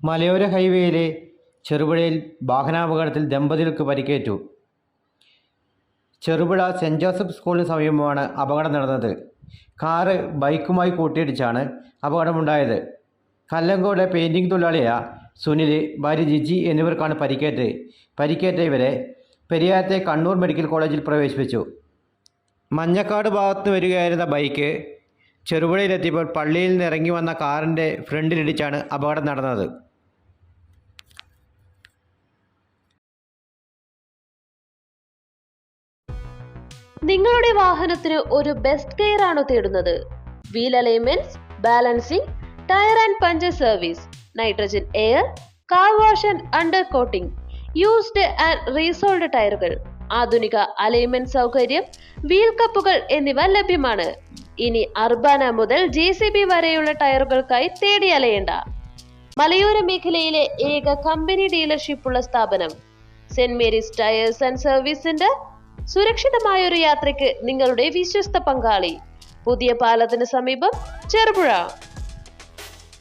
മലയോര ഹൈവേയിലെ ചെറുപുഴയിൽ വാഹനാപകടത്തിൽ ദമ്പതികൾക്ക് പരിക്കേറ്റു. ചെറുപുഴ സെൻറ് ജോസഫ് സ്കൂളിന് സമീപമാണ് അപകടം നടന്നത്. കാറ് ബൈക്കുമായി കൂട്ടിയിടിച്ചാണ് അപകടമുണ്ടായത്. കല്ലങ്കോട് പെയിൻറ്റിംഗ് തൊഴിലാളിയായ സുനിൽ, ഭാര്യ ജിജി എന്നിവർക്കാണ് പരിക്കേറ്റ ഇവരെ പെരിയാരത്തെ കണ്ണൂർ മെഡിക്കൽ കോളേജിൽ പ്രവേശിപ്പിച്ചു. മഞ്ഞക്കാട് ഭാഗത്ത് വരികയായിരുന്ന ബൈക്ക് ചെറുപുഴയിലെത്തിയപ്പോൾ പള്ളിയിൽ നിന്ന് ഇറങ്ങി വന്ന കാറിൻ്റെ ഫ്രണ്ടിലിടിച്ചാണ് അപകടം നടന്നത്. നിങ്ങളുടെ വാഹനത്തിന് ഒരു ബെസ്റ്റ് കെയർ ആണോ തേടുന്നത്? Wheel alignments, balancing, tyre and puncture service, nitrogen air, car wash and undercoating, used and resoled ടയറുകൾ, ആധുനിക അലൈൻമെന്റ് സൗകര്യം, വീൽ കപ്പുകൾ എന്നിവ ലഭ്യമാണ്. ഇനി അർബാന മുതൽ JCB വരെയുള്ള ടയറുകൾക്കായി തേടി അലയേണ്ട. മലയോര മേഖലയിലെ ഏക കമ്പനി ഡീലർഷിപ്പുള്ള സ്ഥാപനം saint Mary's tyres and service centre. സുരക്ഷിതമായ ഒരു യാത്രയ്ക്ക് നിങ്ങളുടെ വിശ്വസ്ത പങ്കാളി. പുതിയ പാലത്തിന് സമീപം, ചെറുപുഴ.